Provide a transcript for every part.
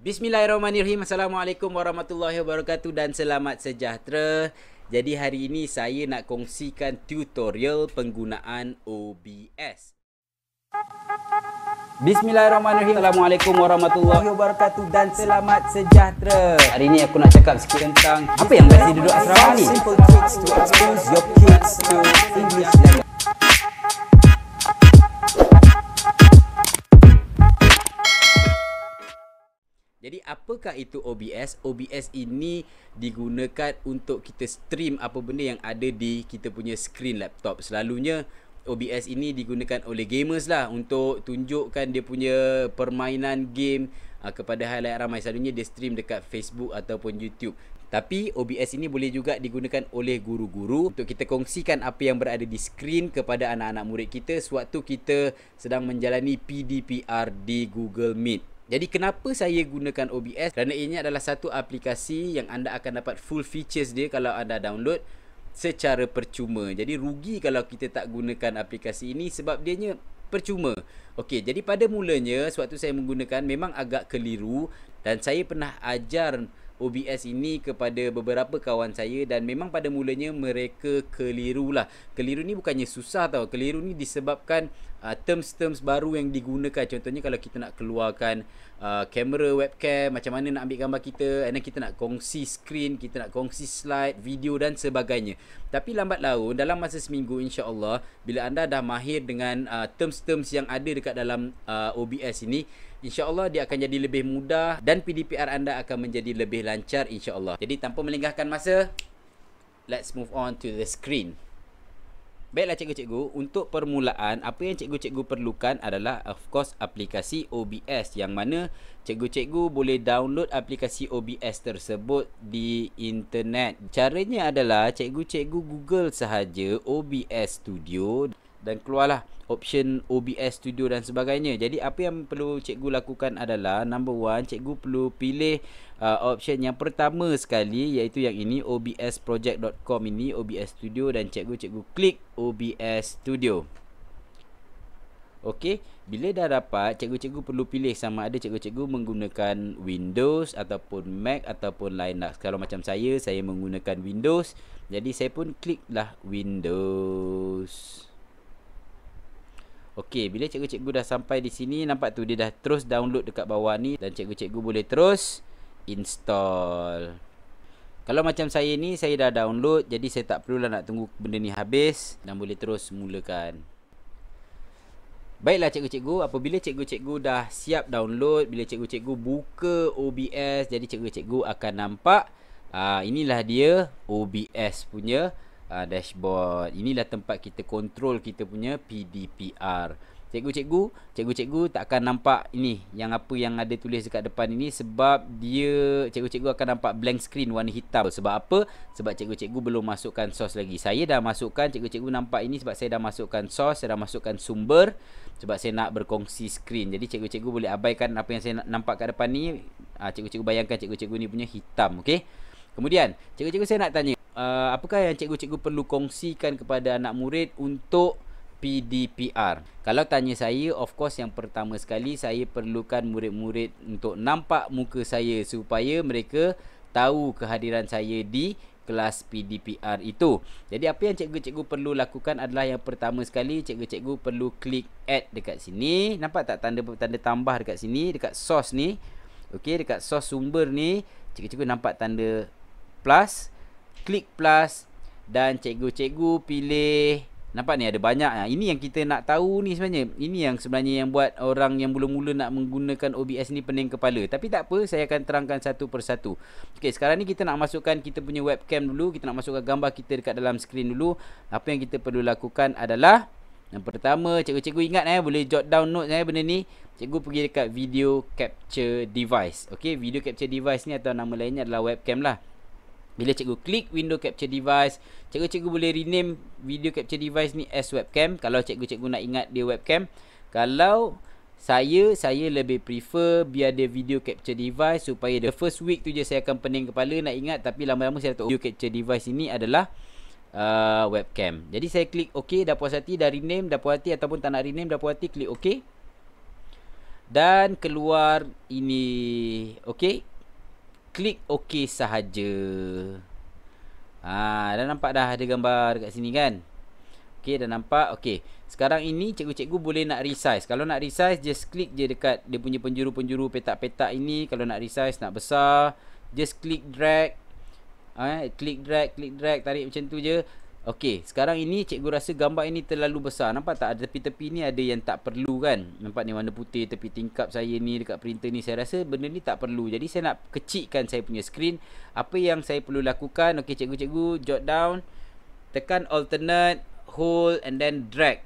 Bismillahirrahmanirrahim. Assalamualaikum warahmatullahi wabarakatuh dan selamat sejahtera. Jadi hari ini saya nak kongsikan tutorial penggunaan OBS. Bismillahirrahmanirrahim. Assalamualaikum warahmatullahi wabarakatuh dan selamat sejahtera. Hari ini aku nak cakap sikit tentang apa yang best di duduk asrama ni. Simple tricks to expose your kids to English language. Jadi apakah itu OBS? OBS ini digunakan untuk kita stream apa benda yang ada di kita punya screen laptop. Selalunya OBS ini digunakan oleh gamers lah untuk tunjukkan dia punya permainan game kepada halayak ramai. Selalunya dia stream dekat Facebook ataupun YouTube. Tapi OBS ini boleh juga digunakan oleh guru-guru untuk kita kongsikan apa yang berada di skrin kepada anak-anak murid kita sewaktu kita sedang menjalani PDPR di Google Meet. Jadi kenapa saya gunakan OBS? Kerana ini adalah satu aplikasi yang anda akan dapat full features dia kalau anda download secara percuma. Jadi rugi kalau kita tak gunakan aplikasi ini sebab dianya percuma. Okey, jadi pada mulanya sewaktu saya menggunakan memang agak keliru dan saya pernah ajar OBS ini kepada beberapa kawan saya dan memang pada mulanya mereka keliru lah. Keliru ni bukannya susah tau. Keliru ni disebabkan terms-terms baru yang digunakan. Contohnya kalau kita nak keluarkan kamera webcam, macam mana nak ambil gambar kita, and kita nak kongsi screen, kita nak kongsi slide, video dan sebagainya. Tapi lambat laun dalam masa seminggu insya-Allah bila anda dah mahir dengan terms-terms yang ada dekat dalam OBS ini, InsyaAllah dia akan jadi lebih mudah dan PDPR anda akan menjadi lebih lancar insyaAllah. Jadi tanpa melengahkan masa, let's move on to the screen. Baiklah cikgu-cikgu, untuk permulaan apa yang cikgu-cikgu perlukan adalah of course aplikasi OBS yang mana cikgu-cikgu boleh download aplikasi OBS tersebut di internet. Caranya adalah cikgu-cikgu Google sahaja OBS Studio dan keluarlah option OBS Studio dan sebagainya. Jadi apa yang perlu cikgu lakukan adalah number one, cikgu perlu pilih option yang pertama sekali iaitu yang ini obsproject.com ini OBS Studio dan cikgu klik OBS Studio. Okey, bila dah dapat cikgu perlu pilih sama ada cikgu menggunakan Windows ataupun Mac ataupun Linux. Kalau macam saya menggunakan Windows, jadi saya pun kliklah Windows. Okey, bila cikgu dah sampai di sini, nampak tu dia dah terus download dekat bawah ni dan cikgu boleh terus install. Kalau macam saya ni, saya dah download, jadi saya tak perlulah nak tunggu benda ni habis dan boleh terus mulakan. Baiklah cikgu, apabila cikgu dah siap download, bila cikgu buka OBS, jadi cikgu akan nampak inilah dia OBS punya dashboard. Inilah tempat kita kontrol kita punya PDPR. Cikgu tak akan nampak ini yang apa yang ada tulis dekat depan ini sebab dia cikgu akan nampak blank screen warna hitam. Sebab apa? Sebab cikgu belum masukkan source lagi. Saya dah masukkan, cikgu nampak ini sebab saya dah masukkan source, saya dah masukkan sumber sebab saya nak berkongsi screen. Jadi cikgu boleh abaikan apa yang saya nampak kat depan ni. Cikgu bayangkan cikgu ni punya hitam, okey? Kemudian, cikgu saya nak tanya, apakah yang cikgu perlu kongsikan kepada anak murid untuk PDPR? Kalau tanya saya, of course yang pertama sekali saya perlukan murid-murid untuk nampak muka saya supaya mereka tahu kehadiran saya di kelas PDPR itu. Jadi apa yang cikgu perlu lakukan adalah yang pertama sekali cikgu perlu klik add dekat sini. Nampak tak tanda tambah dekat sini, dekat source ni. Okey, dekat source sumber ni cikgu nampak tanda plus, klik plus dan cikgu pilih. Nampak ni ada banyak. Ini yang kita nak tahu ni sebenarnya. Ini yang sebenarnya yang buat orang yang mula-mula nak menggunakan OBS ni pening kepala. Tapi tak apa, saya akan terangkan satu persatu. Okey, sekarang ni kita nak masukkan kita punya webcam dulu. Kita nak masukkan gambar kita dekat dalam skrin dulu. Apa yang kita perlu lakukan adalah yang pertama, cikgu ingat boleh jot down note benda ni. Cikgu pergi dekat video capture device. Okey, video capture device ni atau nama lainnya adalah webcam lah. Bila cikgu klik window capture device, cikgu boleh rename video capture device ni as webcam. Kalau cikgu nak ingat dia webcam. Kalau saya lebih prefer biar dia video capture device supaya the first week tu je saya akan pening kepala nak ingat, tapi lama-lama saya tahu video capture device ini adalah webcam. Jadi saya klik OK, dah puas hati, dah rename, dah puas hati ataupun tak nak rename, dah puas hati, klik OK. Dan keluar ini. Okey. Klik OK sahaja. Dah nampak dah ada gambar dekat sini kan? Okey, dah nampak. Okey. Sekarang ini cikgu-cikgu boleh nak resize. Kalau nak resize, just klik je dekat dia punya penjuru-penjuru petak-petak ini. Kalau nak resize, nak besar, just klik drag. Klik drag, tarik macam tu je. Okey, sekarang ini cikgu rasa gambar ini terlalu besar. Nampak tak? Ada tepi-tepi ni ada yang tak perlu kan? Nampak ni warna putih tepi tingkap saya ni dekat printer ni. Saya rasa benda ni tak perlu. Jadi saya nak kecilkan saya punya screen. Apa yang saya perlu lakukan? Okey, cikgu-cikgu jot down. Tekan alternate, hold and then drag.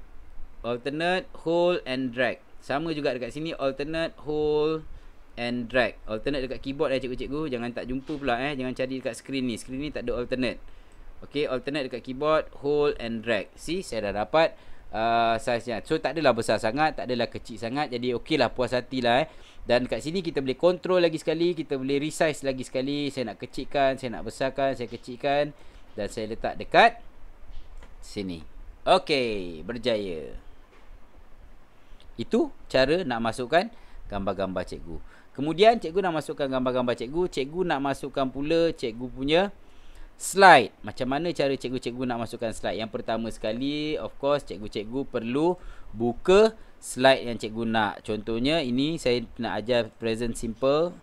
Alternate, hold and drag. Sama juga dekat sini, alternate, hold and drag. Alternate dekat keyboard cikgu-cikgu. Jangan tak jumpa pula Jangan cari dekat screen ni. Screen ni tak ada alternate. Okey, alternate dekat keyboard, hold and drag. See, saya dah dapat size-nya. So tak adalah besar sangat, tak adalah kecil sangat. Jadi okeylah, puas hatilah Dan kat sini kita boleh control lagi sekali, kita boleh resize lagi sekali. Saya nak kecilkan, saya nak besarkan, saya kecilkan dan saya letak dekat sini. Okey, berjaya. Itu cara nak masukkan gambar-gambar cikgu. Kemudian cikgu nak masukkan gambar-gambar cikgu, cikgu nak masukkan pula cikgu punya slide. Macam mana cara cikgu-cikgu nak masukkan slide? Yang pertama sekali, of course, cikgu-cikgu perlu buka slide yang cikgu nak. Contohnya, ini saya nak ajar present simple.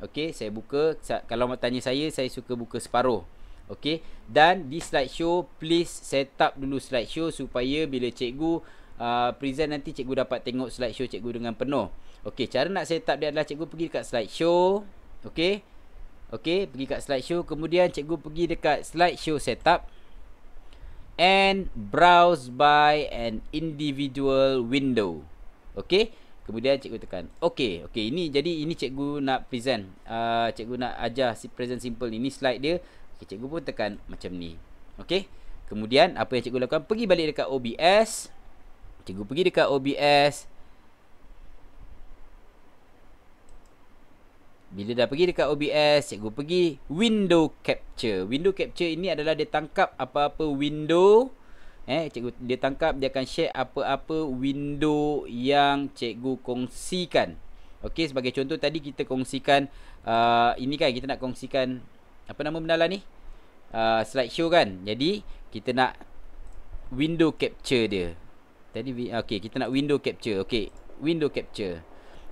Okey, saya buka. Kalau tanya saya suka buka separuh. Okey, dan di slideshow, please set up dulu slideshow supaya bila cikgu present nanti, cikgu dapat tengok slideshow cikgu dengan penuh. Okey, cara nak set up dia adalah cikgu pergi dekat slideshow. Okey, pergi kat slideshow. Kemudian cikgu pergi dekat slideshow setup and browse by an individual window. Okey, kemudian cikgu tekan okey. Ini jadi ini cikgu nak present. Cikgu nak ajar si present simple ni. Ini slide dia. Okey, cikgu pun tekan macam ni. Okey. Kemudian apa yang cikgu lakukan? Pergi balik dekat OBS. Cikgu pergi dekat OBS. Bila dah pergi dekat OBS, cikgu pergi window capture. Window capture ini adalah dia tangkap apa-apa window. Cikgu dia tangkap, dia akan share apa-apa window yang cikgu kongsikan. Okey, sebagai contoh tadi kita kongsikan ini kan, kita nak kongsikan apa nama benda ni? Slideshow kan. Jadi kita nak window capture dia. Tadi okey, kita nak window capture. Okey, window capture.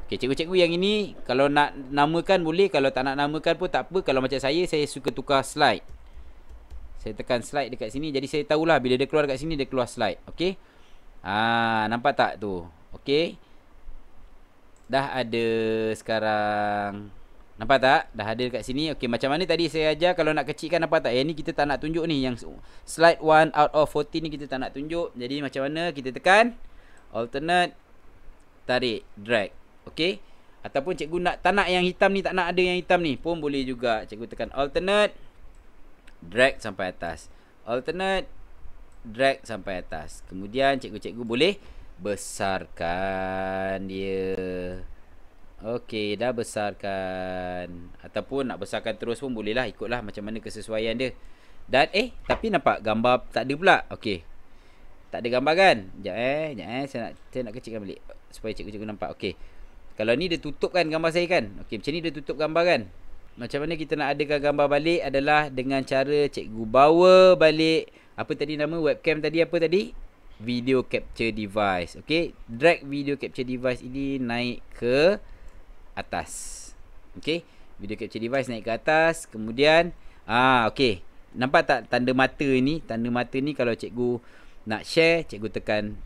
Okay, cikgu-cikgu yang ini kalau nak namakan boleh, kalau tak nak namakan pun tak apa. Kalau macam saya suka tukar slide. Saya tekan slide dekat sini, jadi saya tahulah bila dia keluar dekat sini dia keluar slide. Okey. Nampak tak tu? Okey. Dah ada sekarang. Nampak tak? Dah ada dekat sini. Okey, macam mana tadi saya ajar kalau nak kecilkan, nampak tak? Yang ni kita tak nak tunjuk ni, yang slide 1 out of 14 ni kita tak nak tunjuk. Jadi macam mana? Kita tekan alternate, tarik, drag. Okey, ataupun cikgu tak nak yang hitam ni, tak nak ada yang hitam ni pun boleh juga. Cikgu tekan alternate, drag sampai atas. Alternate, drag sampai atas. Kemudian cikgu-cikgu boleh besarkan dia. Okey, dah besarkan. Ataupun nak besarkan terus pun boleh lah, ikutlah macam mana kesesuaian dia. Dan tapi nampak gambar tak ada pula. Okey, tak ada gambar kan? Sekejap saya nak kecilkan balik supaya cikgu-cikgu nampak. Okey, kalau ni dia tutup kan gambar saya kan. Okey, macam ni dia tutup gambar kan. Macam mana kita nak adakan gambar balik adalah dengan cara cikgu bawa balik apa tadi nama webcam tadi, apa tadi? Video capture device. Okey, drag video capture device ini naik ke atas. Okey, video capture device naik ke atas. Kemudian okey, nampak tak tanda mata ni? Tanda mata ni kalau cikgu nak share, cikgu tekan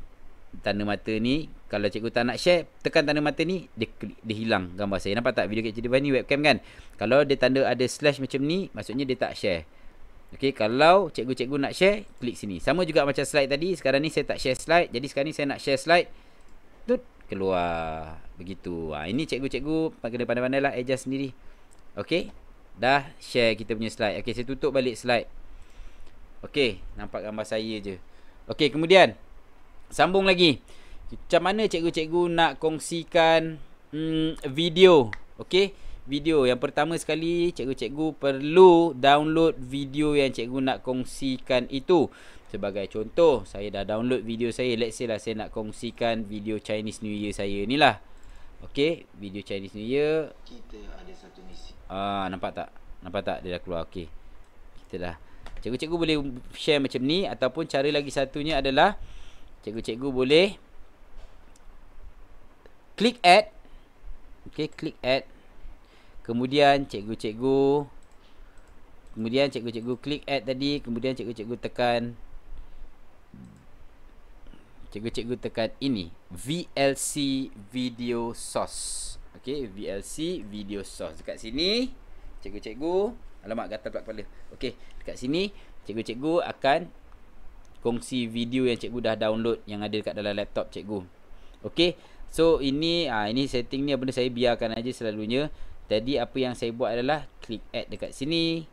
tanda mata ni. Kalau cikgu tak nak share, tekan tanda mata ni, dia hilang gambar saya. Nampak tak? Video capture device ni webcam kan. Kalau dia tanda ada slash macam ni, maksudnya dia tak share. Okey, kalau cikgu-cikgu nak share, klik sini. Sama juga macam slide tadi. Sekarang ni saya tak share slide. Jadi sekarang ni saya nak share slide. Tut, keluar. Begitu. Ini cikgu-cikgu kena pandai-pandai lah adjust sendiri. Okey, dah share kita punya slide. Okey, saya tutup balik slide. Okey, nampak gambar saya je. Okey, kemudian sambung lagi. Macam mana cikgu-cikgu nak kongsikan video? Okey, video. Yang pertama sekali, cikgu-cikgu perlu download video yang cikgu nak kongsikan itu. Sebagai contoh, saya dah download video saya. Let's say lah saya nak kongsikan video Chinese New Year saya ni lah. Okey, video Chinese New Year. Kita ada satu misi. Nampak tak? Nampak tak dia dah keluar. Okey. Kita dah. Cikgu-cikgu boleh share macam ni ataupun cara lagi satunya adalah cikgu-cikgu boleh klik add. Okey, klik add. Kemudian cikgu-cikgu klik add tadi, kemudian cikgu-cikgu tekan ini VLC video source. Okey, VLC video source. Dekat sini cikgu-cikgu, alamak gatal pula kepala. Okey, dekat sini cikgu-cikgu akan kongsi video yang cikgu dah download yang ada dekat dalam laptop cikgu. Okey. So ini setting ni benda saya biarkan aja selalunya. Jadi apa yang saya buat adalah klik add dekat sini,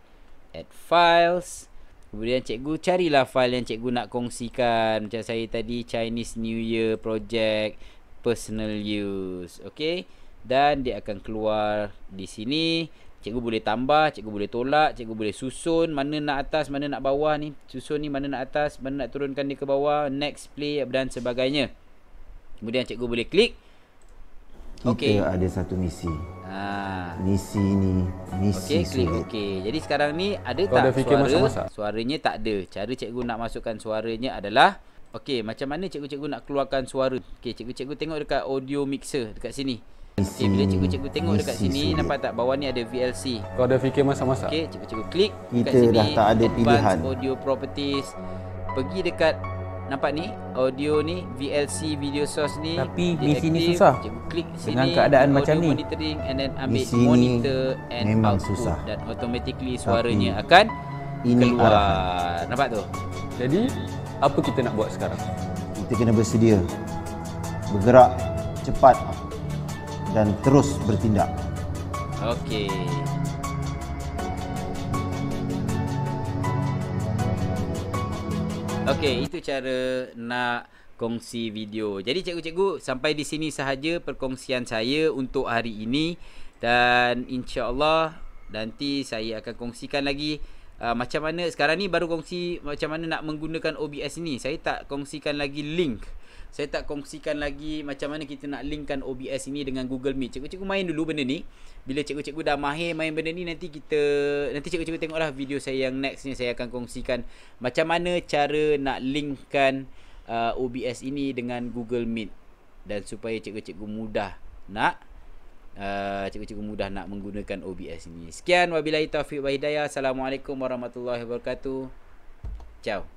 add files. Kemudian cikgu carilah file yang cikgu nak kongsikan. Macam saya tadi, Chinese New Year project, personal use. Okey. Dan dia akan keluar di sini. Cikgu boleh tambah, cikgu boleh tolak, cikgu boleh susun mana nak atas, mana nak bawah ni. Susun ni mana nak atas, mana nak turunkan dia ke bawah, next, play dan sebagainya. Kemudian cikgu boleh klik. Kita ada satu misi. Misi ni, misi klik okey. Jadi sekarang ni ada tak suara? Suaranya tak ada. Cara cikgu nak masukkan suaranya adalah okey, macam mana cikgu-cikgu nak keluarkan suara? Okey, cikgu-cikgu tengok dekat audio mixer dekat sini. Okey, bila cikgu-cikgu tengok dekat sini, nampak tak bawah ni ada VLC. Kau dah fikir masak-masak? Okey, cikgu-cikgu klik dekat sini. Kita dah tak ada pilihan. Audio properties. Pergi dekat, nampak ni audio ni VLC video source ni. Tapi misi ni susah. Cikgu klik sini dengan keadaan macam ni. Monitoring and then ambil misi monitor and memang output susah. dan automatically suaranya akan ini keluar. arahan. Nampak tu? Jadi apa kita nak buat sekarang? Kita kena bersedia, bergerak cepat dan terus bertindak. Okey. Okey, itu cara nak kongsi video. Jadi cikgu-cikgu, sampai di sini sahaja perkongsian saya untuk hari ini. Dan insya-Allah nanti saya akan kongsikan lagi macam mana sekarang ni baru kongsi macam mana nak menggunakan OBS ini. Saya tak kongsikan lagi link. Saya tak kongsikan lagi macam mana kita nak linkkan OBS ini dengan Google Meet. Cikgu-cikgu main dulu benda ni. Bila cikgu-cikgu dah mahir main benda ni, nanti cikgu-cikgu tengoklah video saya yang next ni. Saya akan kongsikan macam mana cara nak linkkan OBS ini dengan Google Meet. Dan supaya cikgu-cikgu mudah nak menggunakan OBS ini. Sekian, wabillahi taufiq wa hidayah. Assalamualaikum warahmatullahi wabarakatuh. Ciao.